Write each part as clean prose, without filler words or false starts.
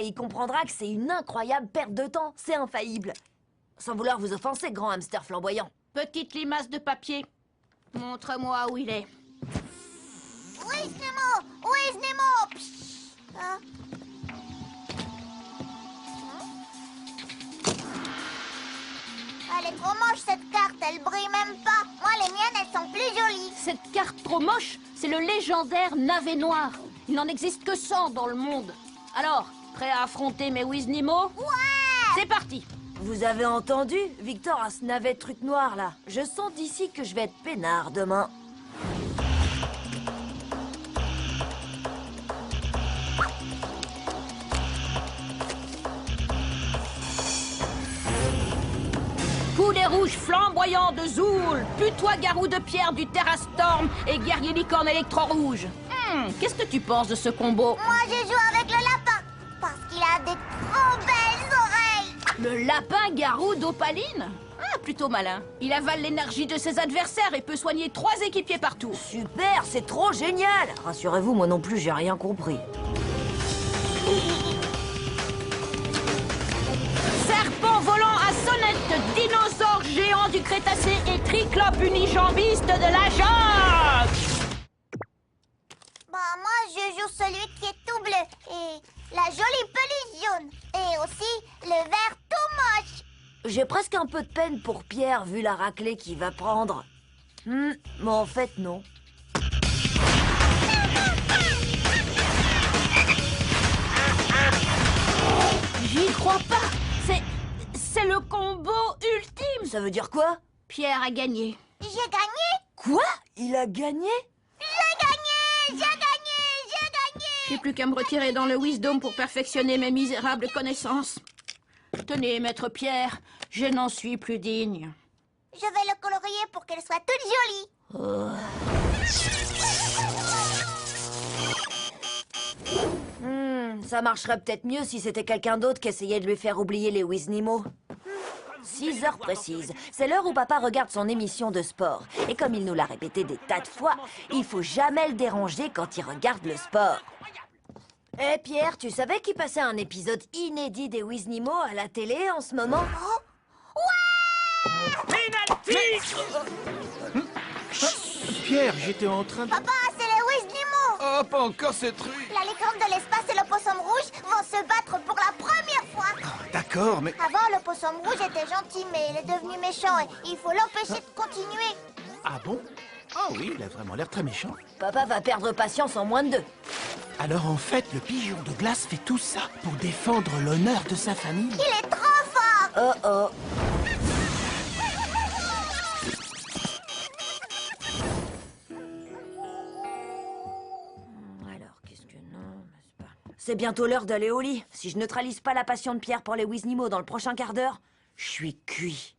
et il comprendra que c'est une incroyable perte de temps. C'est infaillible. Sans vouloir vous offenser, grand hamster flamboyant. Petite limace de papier. Montre-moi où il est. Où est Nemo? Où est Nemo? Elle est trop moche cette carte, elle brille même pas. Moi les miennes elles sont plus jolies. Cette carte trop moche, c'est le légendaire navet noir. Il n'en existe que 100 dans le monde. Alors, prêt à affronter mes Wiznimo? Ouais! C'est parti! Vous avez entendu? Victor a ce navet truc noir là. Je sens d'ici que je vais être peinard demain. Poulet rouge flamboyant de Zoul, putois garou de pierre du Terrastorm et guerrier licorne électro-rouge. Qu'est-ce que tu penses de ce combo? Moi je joue avec le lapin parce qu'il a des trop belles oreilles. Le lapin garou d'Opaline? Ah, plutôt malin. Il avale l'énergie de ses adversaires et peut soigner 3 équipiers partout. Super, c'est trop génial! Rassurez-vous, moi non plus, j'ai rien compris. Serpent volant à sonnette, dinosaure géant du Crétacé et triclope unijambiste de la jungle. Bah moi je joue celui qui est tout bleu et la jolie peluche jaune et aussi le vert tout moche. J'ai presque un peu de peine pour Pierre, vu la raclée qu'il va prendre. Mais en fait, non. J'y crois pas. C'est le combo ultime. Ça veut dire quoi? Pierre a gagné. J'ai gagné. Quoi? Il a gagné? J'ai gagné. J'ai gagné. J'ai gagné. J'ai plus qu'à me retirer dans le Wisdom pour perfectionner mes misérables connaissances. Tenez, maître Pierre, je n'en suis plus digne. Je vais le colorier pour qu'elle soit toute jolie. Ça marcherait peut-être mieux si c'était quelqu'un d'autre qui essayait de lui faire oublier les Wiznimo. 6 heures précises. C'est l'heure où papa regarde son émission de sport. Et comme il nous l'a répété des tas de fois, il faut jamais le déranger quand il regarde le sport. Eh Pierre, tu savais qu'il passait un épisode inédit des Wiznimo à la télé en ce moment? Pierre, j'étais en train de... Papa, c'est les Wiznimo. Oh, pas encore ce truc. La licorne de l'espace et le possum rouge vont se battre pour la première fois. D'accord, mais... Avant, le possum rouge était gentil, mais il est devenu méchant et il faut l'empêcher de continuer. Ah bon? Ah oui, il a vraiment l'air très méchant. Papa va perdre patience en moins de 2. Alors en fait, le pigeon de glace fait tout ça pour défendre l'honneur de sa famille. Il est trop fort. Oh oh. Alors, qu'est-ce que non, c'est pas... C'est bientôt l'heure d'aller au lit. Si je neutralise pas la passion de Pierre pour les Wiznimo dans le prochain quart d'heure, je suis cuit.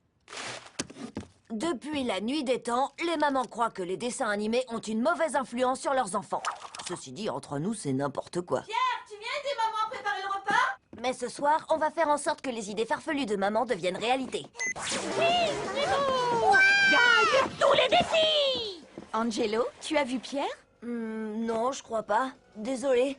Depuis la nuit des temps, les mamans croient que les dessins animés ont une mauvaise influence sur leurs enfants. Ceci dit, entre nous, c'est n'importe quoi. Pierre, tu viens aider maman à préparer le repas? Mais ce soir, on va faire en sorte que les idées farfelues de maman deviennent réalité. Gagne tous les défis! Angelo, tu as vu Pierre? Non, je crois pas. Désolée.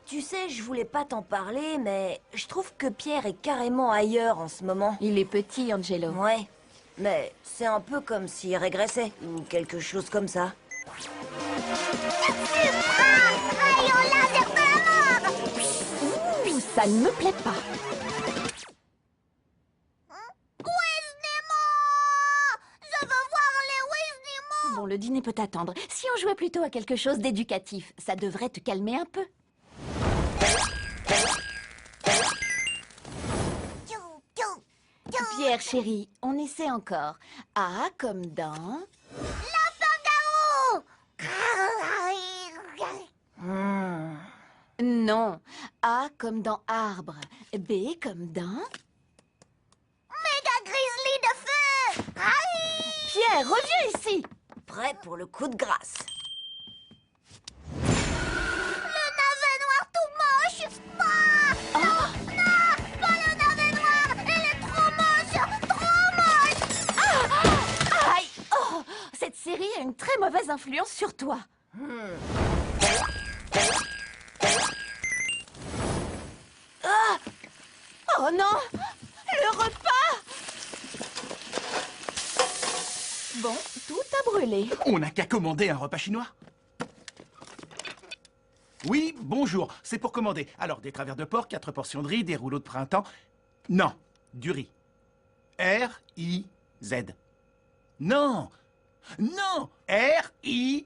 Tu sais, je voulais pas t'en parler, mais je trouve que Pierre est carrément ailleurs en ce moment. Il est petit, Angelo. Ouais, mais c'est un peu comme s'il régressait, ou quelque chose comme ça. Rayon laser de la mort. Ouh, ça ne me plaît pas. Wiznimo. Je veux voir les Wiznimo. Bon, le dîner peut attendre. Si on jouait plutôt à quelque chose d'éducatif, ça devrait te calmer un peu. Tchou, tchou, tchou. Pierre, chérie, on essaie encore. A comme dans... Lapin-garou. Non. A comme dans arbre. B comme dans... Méga grizzly de feu. Aïe. Pierre, reviens ici. Prêt pour le coup de grâce. Le navet noir tout moche. Ah, non, non, pas le navet noir. Il est trop moche. Aïe. Oh, cette série a une très mauvaise influence sur toi. Oh non! Le repas! Bon, tout a brûlé. On n'a qu'à commander un repas chinois. Oui, bonjour, c'est pour commander. Alors, des travers de porc, 4 portions de riz, des rouleaux de printemps. Non, du riz. R-I-Z. Non, non, R-I-Z.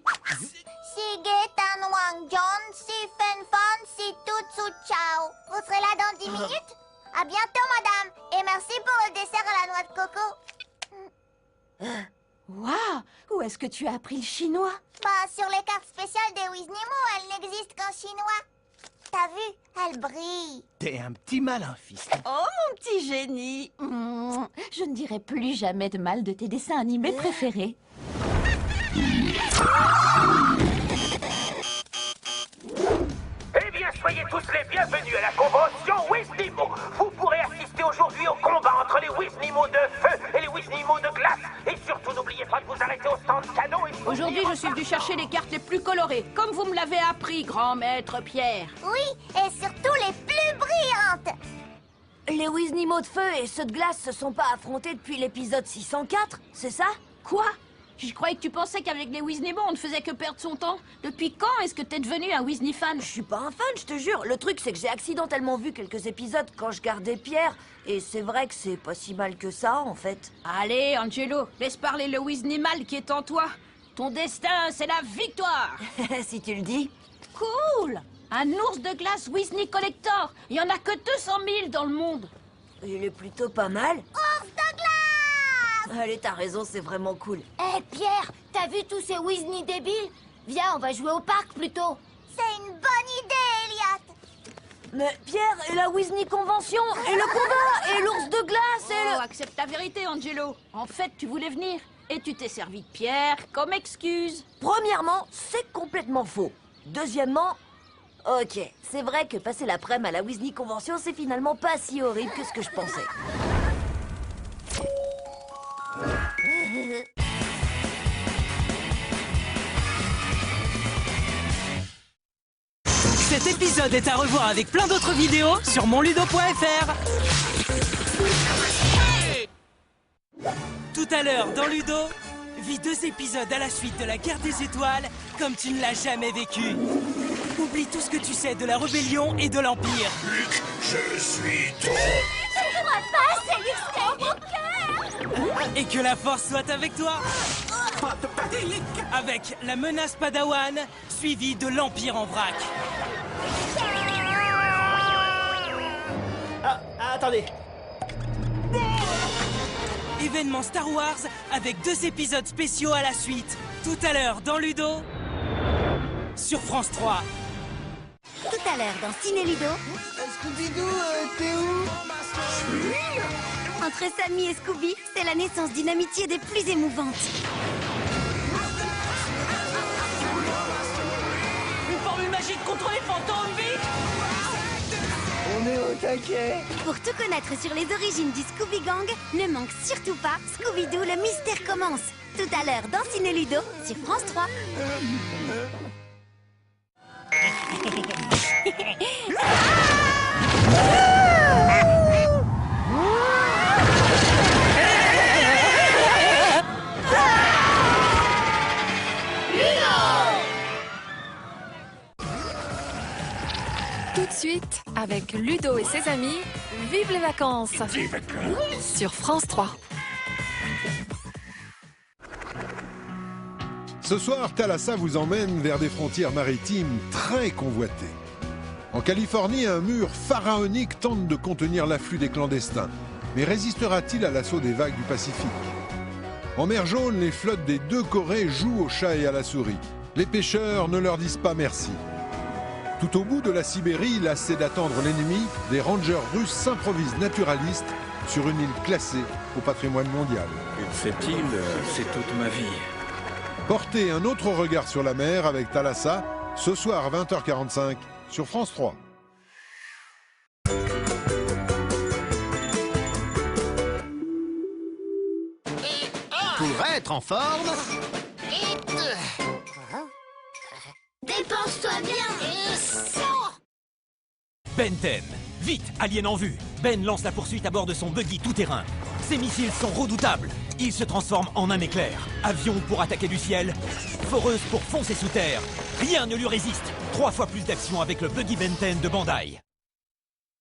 Sige Tan Wang John, Si Fen Fan, Si Tutsu Chao. Vous serez là dans 10 minutes? À bientôt, madame. Et merci pour le dessert à la noix de coco. Waouh! Où est-ce que tu as appris le chinois? Bah, sur les cartes spéciales des Wiznimo, elle n'existe qu'en chinois. T'as vu? Elle brille. T'es un petit malin, fils. Oh, mon petit génie! Je ne dirai plus jamais de mal de tes dessins animés préférés. Eh bien, soyez tous les bienvenus à la convention Wiznimo. Vous pourrez assister aujourd'hui au combat entre les Wiznimo de feu et les Wiznimo de glace. Et surtout, n'oubliez pas de vous arrêter au stand cadeau. Aujourd'hui, je suis venu chercher les cartes les plus colorées, comme vous me l'avez appris, grand maître Pierre. Oui, et surtout les plus brillantes. Les Wiznimo de feu et ceux de glace se sont pas affrontés depuis l'épisode 604, c'est ça? Quoi? Je croyais que tu pensais qu'avec les Wiznimo, on ne faisait que perdre son temps. Depuis quand est-ce que t'es devenu un Wizni fan? Je suis pas un fan, je te jure. Le truc, c'est que j'ai accidentellement vu quelques épisodes quand je gardais Pierre. Et c'est vrai que c'est pas si mal que ça, en fait. Allez, Angelo, laisse parler le Wiznimal qui est en toi. Ton destin, c'est la victoire. Si tu le dis. Cool! Un ours de glace Wizni Collector. Il y en a que 200 000 dans le monde. Il est plutôt pas mal. Ours de glace! Allez, t'as raison, c'est vraiment cool. Eh, Pierre, t'as vu tous ces Wizni débiles? Viens, on va jouer au parc plutôt. C'est une bonne idée, Elliot. Mais Pierre, et la Wizni Convention, et le combat, et l'ours de glace, et Oh, accepte ta vérité, Angelo. En fait, tu voulais venir. Et tu t'es servi de Pierre comme excuse. Premièrement, c'est complètement faux. Deuxièmement, ok, c'est vrai que passer l'après-midi à la Wizni Convention, c'est finalement pas si horrible que ce que je pensais. Cet épisode est à revoir avec plein d'autres vidéos sur monludo.fr. Tout à l'heure dans Ludo, vis 2 épisodes à la suite de la Guerre des Étoiles comme tu ne l'as jamais vécu. Oublie tout ce que tu sais de la rébellion et de l'Empire. Je suis trop... Et que la force soit avec toi. Avec la menace Padawan, suivie de l'Empire en vrac. Ah, attendez. Événement Star Wars avec 2 épisodes spéciaux à la suite. Tout à l'heure dans Ludo, sur France 3. Tout à l'heure dans Ciné Ludo. Scooby-Doo, t'es où? Entre Sammy et Scooby, c'est la naissance d'une amitié des plus émouvantes. Une formule magique contre les fantômes, vite! On est au taquet. Pour tout connaître sur les origines du Scooby Gang, ne manque surtout pas Scooby-Doo, le mystère commence. Tout à l'heure dans Ciné Ludo sur France 3. Tout de suite, avec Ludo et ses amis, vive les vacances sur France 3. Ce soir, Thalassa vous emmène vers des frontières maritimes très convoitées. En Californie, un mur pharaonique tente de contenir l'afflux des clandestins. Mais résistera-t-il à l'assaut des vagues du Pacifique? En mer Jaune, les flottes des 2 Corées jouent au chat et à la souris. Les pêcheurs ne leur disent pas merci. Tout au bout de la Sibérie, lassés d'attendre l'ennemi, des rangers russes s'improvisent naturalistes sur une île classée au patrimoine mondial. Cette île, c'est toute ma vie. Portez un autre regard sur la mer avec Thalassa, ce soir à 20h45 sur France 3. Pour être en forme, Dépense-toi bien et sors. Ben 10, Vite, alien en vue. Ben lance la poursuite à bord de son buggy tout-terrain. Ses missiles sont redoutables. Il se transforme en un éclair. Avion pour attaquer du ciel. Foreuse pour foncer sous terre. Rien ne lui résiste. 3 fois plus d'action avec le buggy Ben 10 de Bandai.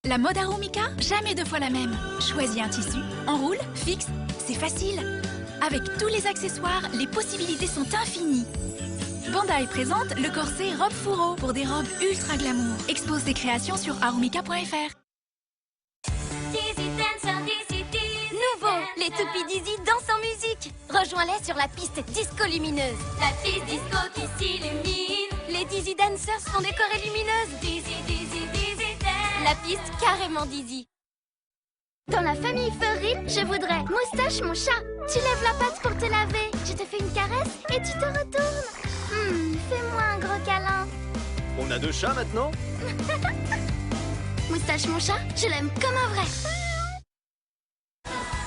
La mode Aromika, jamais 2 fois la même. Choisis un tissu, enroule, fixe, c'est facile. Avec tous les accessoires, les possibilités sont infinies. Bandai présente le corset robe fourreau pour des robes ultra glamour. Expose tes créations sur aromika.fr. Nouveau, les toupies Dizzy dansent en musique. Rejoins-les sur la piste disco lumineuse. La piste disco qui s'illumine. Les Dizzy Dancers sont décorés lumineuses. Dizzy, Dizzy, Dizzy Dance. La piste carrément Dizzy. Dans la famille Furry, je voudrais Moustache mon chat. Tu lèves la patte pour te laver. Je te fais une caresse et tu te retournes. Fais-moi un gros câlin. On a 2 chats maintenant? Moustache mon chat, je l'aime comme un vrai.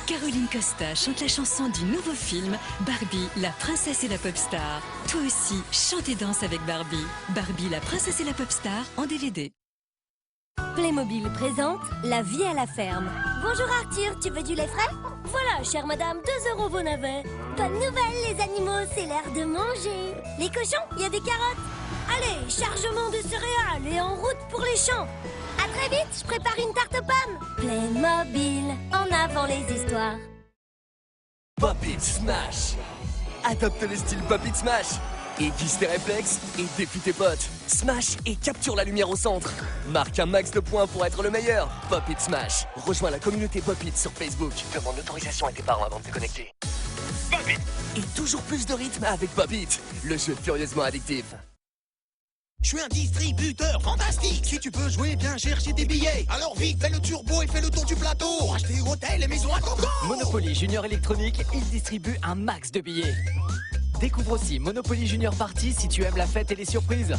Caroline Costa chante la chanson du nouveau film Barbie, la princesse et la pop star. Toi aussi, chante et danse avec Barbie. Barbie, la princesse et la pop star en DVD. Playmobil présente La vie à la ferme. Bonjour Arthur, tu veux du lait frais? Voilà, chère madame, 2 € vos navets. Bonne nouvelle les animaux, c'est l'heure de manger. Les cochons, il y a des carottes. Allez, chargement de céréales et en route pour les champs. À très vite, je prépare une tarte aux pommes. Playmobil, en avant les histoires. Pop It Smash. Adopte le style Pop It Smash. Aiguise tes réflexes et défie tes potes. Smash et capture la lumière au centre. Marque un max de points pour être le meilleur. Pop It Smash. Rejoins la communauté Pop It sur Facebook. Demande l'autorisation à tes parents avant de te connecter. Pop It. Et toujours plus de rythme avec Pop It, le jeu furieusement addictif. Je suis un distributeur fantastique. Si tu veux jouer, viens chercher tes billets. Alors vite, fais le turbo et fais le tour du plateau. Acheter hôtel et maison à coco. Monopoly Junior électronique, il distribue un max de billets. Découvre aussi Monopoly Junior Party si tu aimes la fête et les surprises.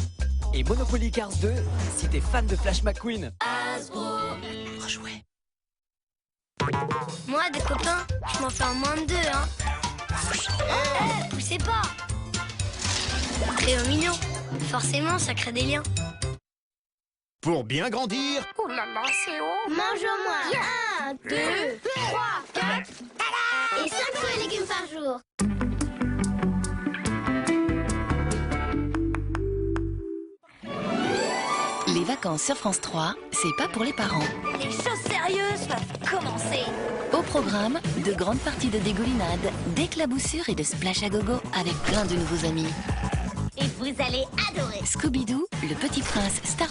Et Monopoly Cars 2 si t'es fan de Flash McQueen. Rejouez. Moi, des copains, je m'en fais en moins de 2, hein. Poussez pas. Trio mignon. Forcément, ça crée des liens. Pour bien grandir, Oh là là, c'est haut. Mange au moins 1, 2, 3, 4, et 5 fruits et légumes par jour. Les vacances sur France 3, c'est pas pour les parents. Les choses sérieuses peuvent commencer. Au programme, de grandes parties de dégoulinade, d'éclaboussures et de splash à gogo avec plein de nouveaux amis. Et vous allez adorer. Scooby-Doo, le petit prince Star